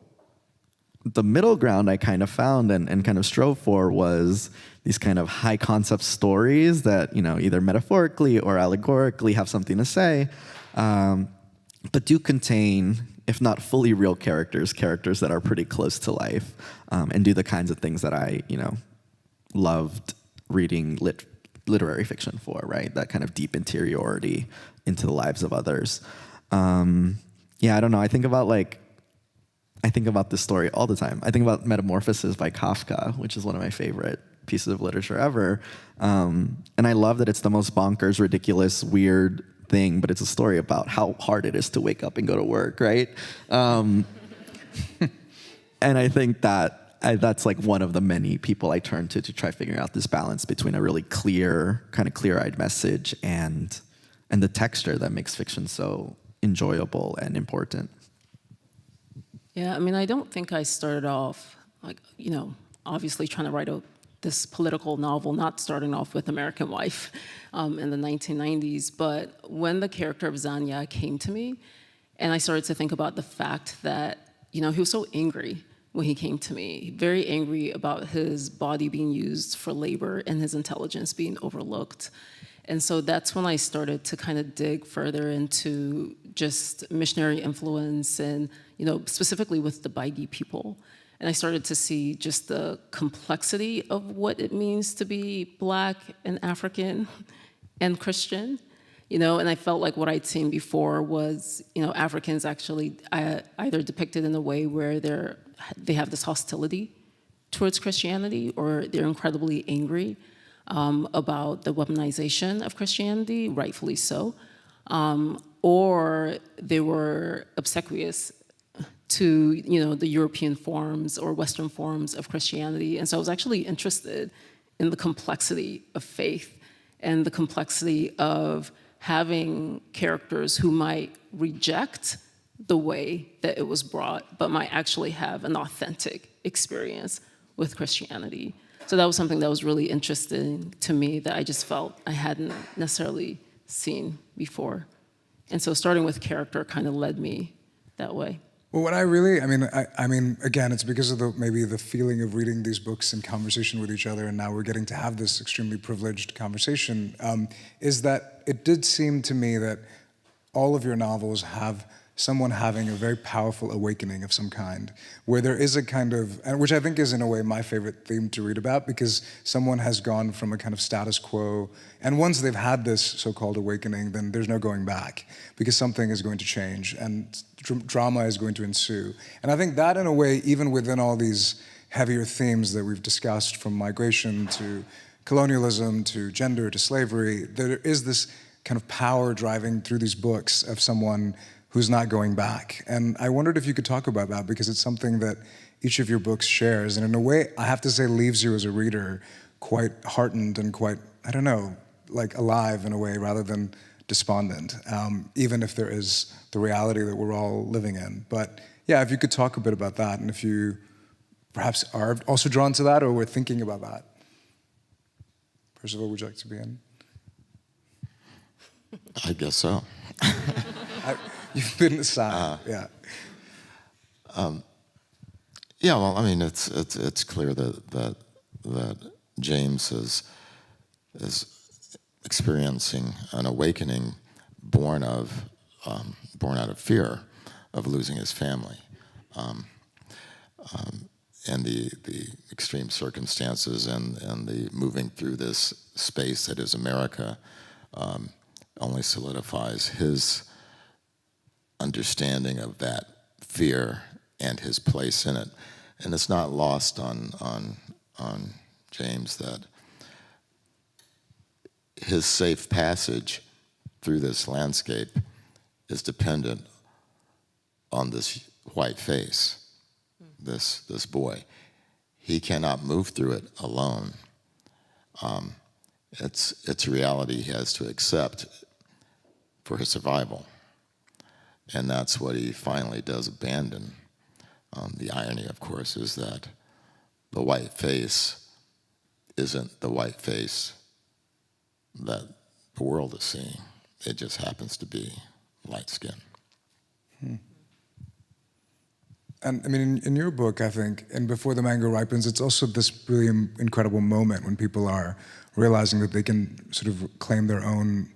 the middle ground I kind of found and kind of strove for was these kind of high concept stories that, you know, either metaphorically or allegorically have something to say, but do contain, if not fully real characters that are pretty close to life, and do the kinds of things that I, you know, loved reading literary fiction for, right? That kind of deep interiority into the lives of others. Yeah, I don't know. I think about this story all the time. I think about Metamorphosis by Kafka, which is one of my favorite pieces of literature ever. And I love that it's the most bonkers, ridiculous, weird thing, but it's a story about how hard it is to wake up and go to work, right? And I think that's like one of the many people I turn to try figuring out this balance between a really clear, kind of clear-eyed message and the texture that makes fiction so enjoyable and important. Yeah, I mean, I don't think I started off, like, you know, obviously trying to write this political novel, not starting off with American Wife in the 1990s, but when the character of Zanya came to me, and I started to think about the fact that, you know, he was so angry when he came to me, very angry about his body being used for labor and his intelligence being overlooked. And so that's when I started to kind of dig further into just missionary influence and, you know, specifically with the Baigi people. And I started to see just the complexity of what it means to be Black and African and Christian, you know, and I felt like what I'd seen before was, you know, Africans actually either depicted in a way where they have this hostility towards Christianity, or they're incredibly angry about the weaponization of Christianity, rightfully so, or they were obsequious to, you know, the European forms or Western forms of Christianity. And so I was actually interested in the complexity of faith and the complexity of having characters who might reject the way that it was brought, but might actually have an authentic experience with Christianity. So that was something that was really interesting to me that I just felt I hadn't necessarily seen before. And so starting with character kind of led me that way. Well, what I really, I mean, again, it's because of maybe the feeling of reading these books in conversation with each other, and now we're getting to have this extremely privileged conversation, is that it did seem to me that all of your novels have someone having a very powerful awakening of some kind, where there is a kind of, and which I think is in a way my favorite theme to read about, because someone has gone from a kind of status quo, and once they've had this so-called awakening, then there's no going back, because something is going to change, and drama is going to ensue. And I think that, in a way, even within all these heavier themes that we've discussed, from migration to colonialism to gender to slavery, there is this kind of power driving through these books of someone who's not going back. And I wondered if you could talk about that, because it's something that each of your books shares, and in a way, I have to say, leaves you as a reader quite heartened and quite, I don't know, like alive in a way, rather than despondent, even if there is the reality that we're all living in. But yeah, if you could talk a bit about that, and if you perhaps are also drawn to that, or were thinking about that. Percival, would you like to begin? I guess so. You've been silent, yeah. Yeah, well, I mean, it's clear that James is experiencing an awakening born out of fear of losing his family, and the extreme circumstances and the moving through this space that is America only solidifies his understanding of that fear and his place in it. And it's not lost on James that his safe passage through this landscape is dependent on this white face this boy. He cannot move through it alone. It's a reality he has to accept for his survival. And that's what he finally does abandon. The irony, of course, is that the white face isn't the white face that the world is seeing. It just happens to be light skin. And I mean, in your book, I think, and Before the Mango Ripens, it's also this really incredible moment when people are realizing that they can sort of claim their own,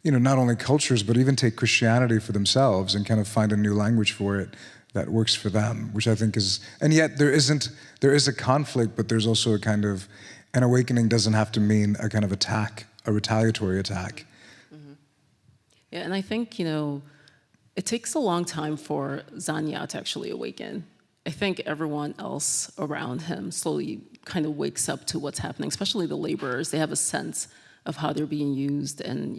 not only cultures, but even take Christianity for themselves and kind of find a new language for it that works for them, which I think is, and yet there is a conflict, but there's also a kind of, an awakening doesn't have to mean a kind of attack, a retaliatory attack. Yeah, and I think, it takes a long time for Zania to actually awaken. I think everyone else around him slowly kind of wakes up to what's happening, especially the laborers. They have a sense of how they're being used and,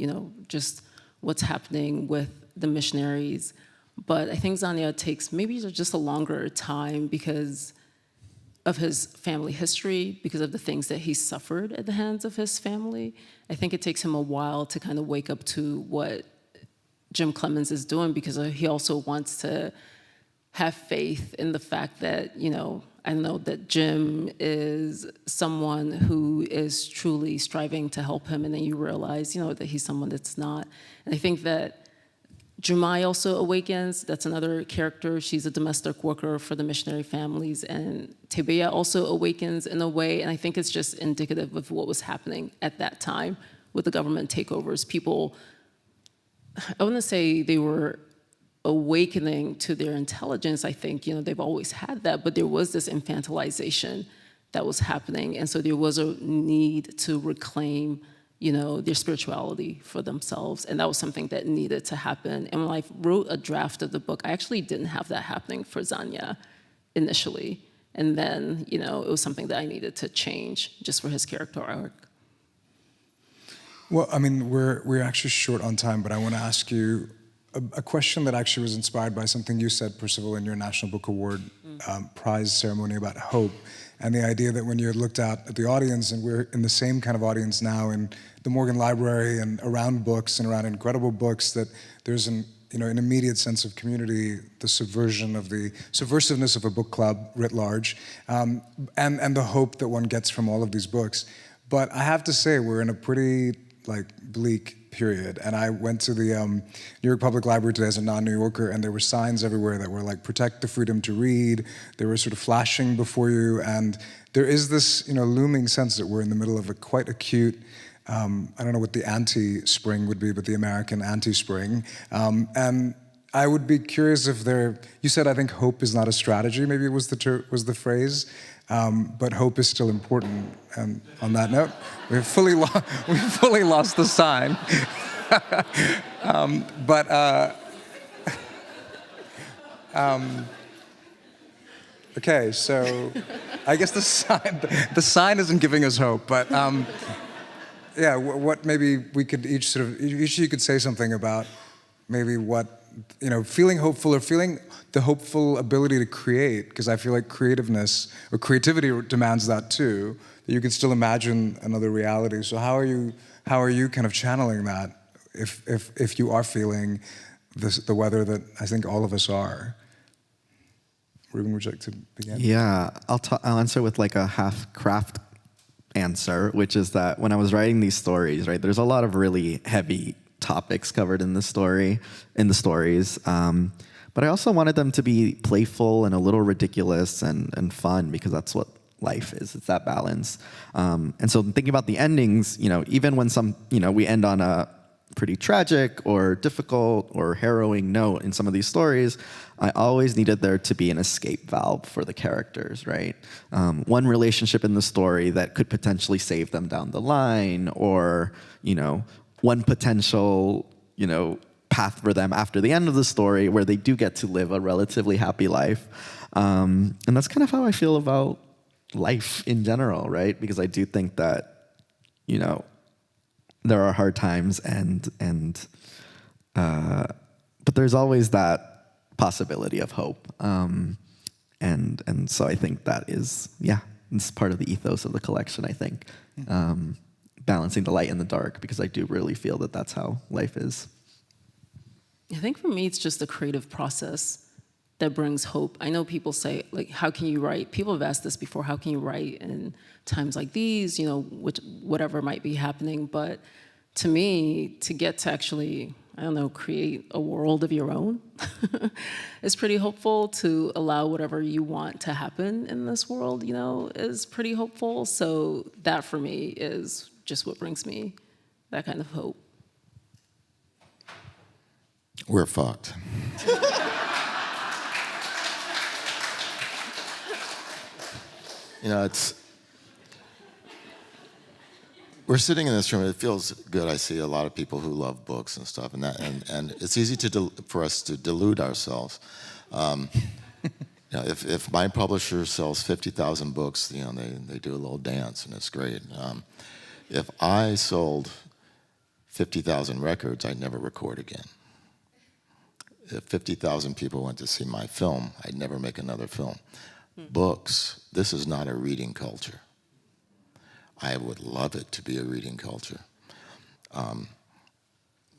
just what's happening with the missionaries. But I think Zania takes maybe just a longer time because of his family history, because of the things that he suffered at the hands of his family. I think it takes him a while to kind of wake up to what Jim Clemens is doing, because he also wants to have faith in the fact that, I know that Jim is someone who is truly striving to help him, and then you realize, that he's someone that's not. And I think that Jumai also awakens. That's another character. She's a domestic worker for the missionary families. And Tebeya also awakens in a way, and I think it's just indicative of what was happening at that time with the government takeovers. People, I want to say they were awakening to their intelligence. I think, they've always had that, but there was this infantilization that was happening. And so there was a need to reclaim, their spirituality for themselves. And that was something that needed to happen. And when I wrote a draft of the book, I actually didn't have that happening for Zania initially. And then, it was something that I needed to change just for his character arc. Well, I mean, we're actually short on time, but I want to ask you a question that actually was inspired by something you said, Percival, in your National Book Award prize ceremony about hope, and the idea that when you looked out at the audience, and we're in the same kind of audience now in the Morgan Library and around books and around incredible books, that there's an immediate sense of community, the subversiveness of a book club writ large, and the hope that one gets from all of these books. But I have to say, we're in a pretty bleak period. And I went to the New York Public Library today as a non-New Yorker, and there were signs everywhere that were protect the freedom to read. They were sort of flashing before you. And there is this, looming sense that we're in the middle of a quite acute, I don't know what the anti-spring would be, but the American anti-spring. And I would be curious if you said, I think hope is not a strategy, maybe it was the phrase. But hope is still important. And on that note, we've fully lost the sign. Okay, so I guess the sign isn't giving us hope. But yeah, what maybe we could each of you could say something about maybe what. Feeling hopeful or feeling the hopeful ability to create, because I feel like creativeness or creativity demands that too, that you can still imagine another reality. So how are you kind of channeling that if you are feeling the weather that I think all of us are? Ruben, would you like to begin? Yeah, I'll answer with a half-craft answer, which is that when I was writing these stories, right, there's a lot of really heavy topics covered in the stories, but I also wanted them to be playful and a little ridiculous and fun, because that's what life is. It's that balance. And so thinking about the endings, even when we end on a pretty tragic or difficult or harrowing note in some of these stories, I always needed there to be an escape valve for the characters, right? One relationship in the story that could potentially save them down the line, or, one potential, path for them after the end of the story where they do get to live a relatively happy life. And that's kind of how I feel about life in general, right? Because I do think that, there are hard times but there's always that possibility of hope. And so I think that is, it's part of the ethos of the collection, I think. Balancing the light and the dark, because I do really feel that that's how life is. I think for me, it's just the creative process that brings hope. I know people say, like, how can you write? People have asked this before, how can you write in times like these, you know, whatever might be happening. But to me, to get to actually, I don't know, create a world of your own is pretty hopeful. To allow whatever you want to happen in this world, you know, is pretty hopeful. So that for me is just what brings me that kind of hope. We're fucked. You know, we're sitting in this room. It feels good. I see a lot of people who love books and stuff, and it's easy for us to delude ourselves. You know, if my publisher sells 50,000 books, you know, they do a little dance, and it's great. If I sold 50,000 records, I'd never record again. If 50,000 people went to see my film, I'd never make another film. Books, this is not a reading culture. I would love it to be a reading culture.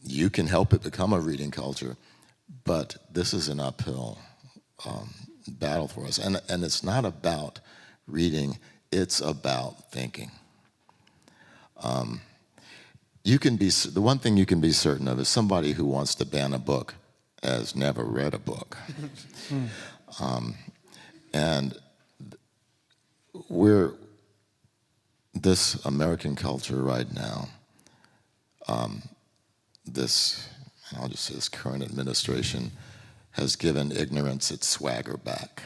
You can help it become a reading culture, but this is an uphill battle for us. And it's not about reading, it's about thinking. The one thing you can be certain of is somebody who wants to ban a book has never read a book. And this American culture right now, I'll just say this current administration has given ignorance its swagger back.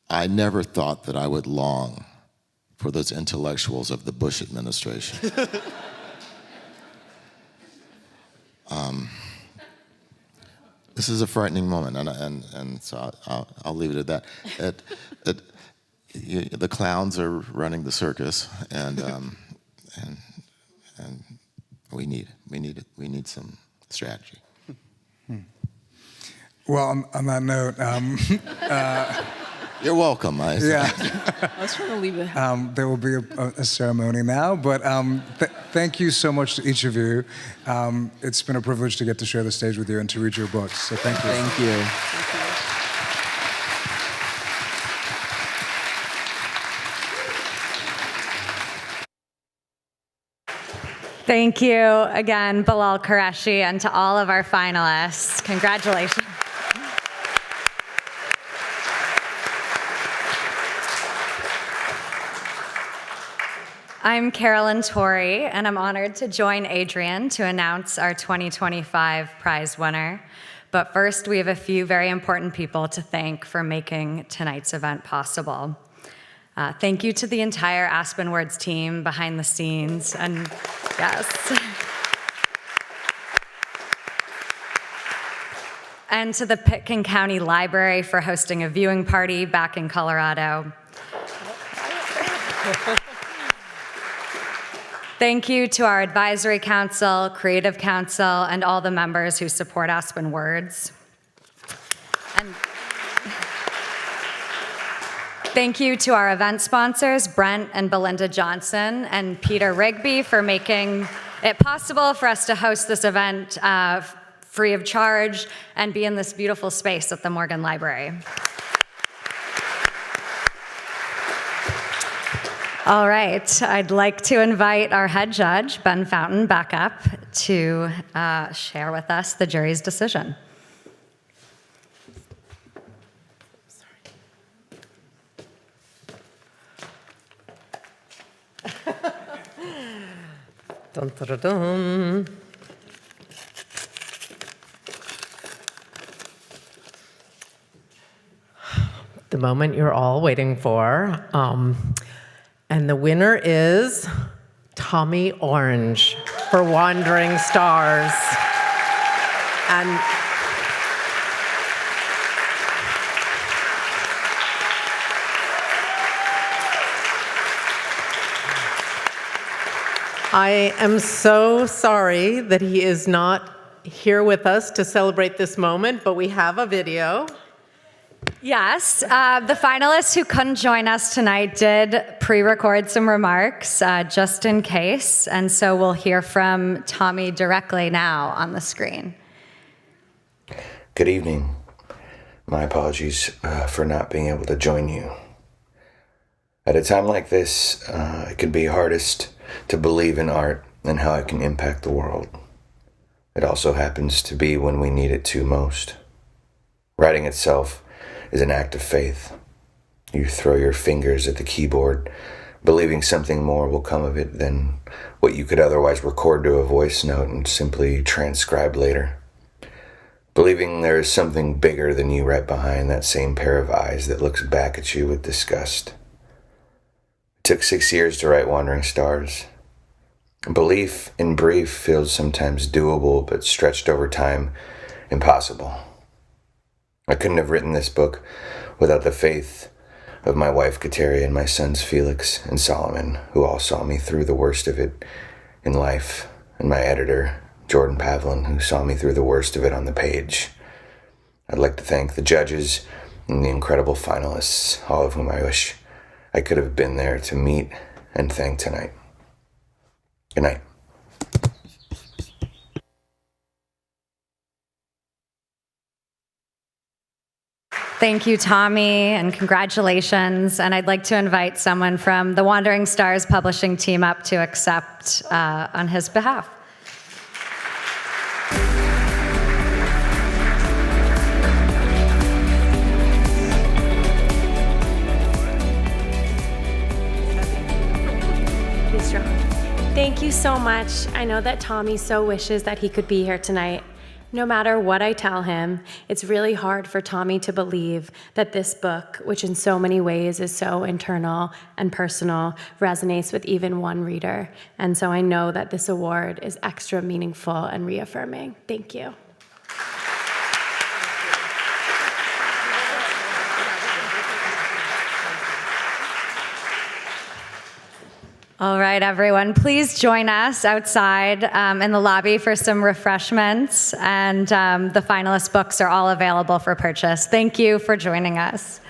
I never thought that I would long for those intellectuals of the Bush administration. This is a frightening moment, and so I'll leave it at that. The clowns are running the circus, and we need some strategy. Well, on that note, you're welcome. I was trying to leave it. There will be a ceremony now, but thank you so much to each of you. It's been a privilege to get to share the stage with you and to read your books. So thank you. Thank you. Thank you again, Bilal Qureshi, and to all of our finalists. Congratulations. I'm Carolyn Torrey, and I'm honored to join Adrienne to announce our 2025 prize winner. But first, we have a few very important people to thank for making tonight's event possible. Thank you to the entire Aspen Words team behind the scenes, and yes. And to the Pitkin County Library for hosting a viewing party back in Colorado. Thank you to our Advisory Council, Creative Council, and all the members who support Aspen Words. And thank you to our event sponsors, Brent and Belinda Johnson and Peter Rigby, for making it possible for us to host this event free of charge and be in this beautiful space at the Morgan Library. All right, I'd like to invite our head judge, Ben Fountain, back up to share with us the jury's decision. Dun, dun, dun, dun. The moment you're all waiting for. And the winner is Tommy Orange for Wandering Stars. And I am so sorry that he is not here with us to celebrate this moment, but we have a video. Yes, the finalists who couldn't join us tonight did pre-record some remarks just in case, and so we'll hear from Tommy directly now on the screen. Good evening. My apologies for not being able to join you. At a time like this, it can be hardest to believe in art and how it can impact the world. It also happens to be when we need it to most. Writing itself is an act of faith. You throw your fingers at the keyboard, believing something more will come of it than what you could otherwise record to a voice note and simply transcribe later. Believing there is something bigger than you right behind that same pair of eyes that looks back at you with disgust. It took 6 years to write Wandering Stars. Belief, in brief, feels sometimes doable, but stretched over time, impossible. I couldn't have written this book without the faith of my wife, Kateri, and my sons, Felix and Solomon, who all saw me through the worst of it in life, and my editor, Jordan Pavlin, who saw me through the worst of it on the page. I'd like to thank the judges and the incredible finalists, all of whom I wish I could have been there to meet and thank tonight. Good night. Thank you, Tommy, and congratulations. And I'd like to invite someone from the Wandering Stars publishing team up to accept on his behalf. Thank you so much. I know that Tommy so wishes that he could be here tonight. No matter what I tell him, it's really hard for Tommy to believe that this book, which in so many ways is so internal and personal, resonates with even one reader. And so I know that this award is extra meaningful and reaffirming. Thank you. All right, everyone, please join us outside in the lobby for some refreshments, and the finalist books are all available for purchase. Thank you for joining us.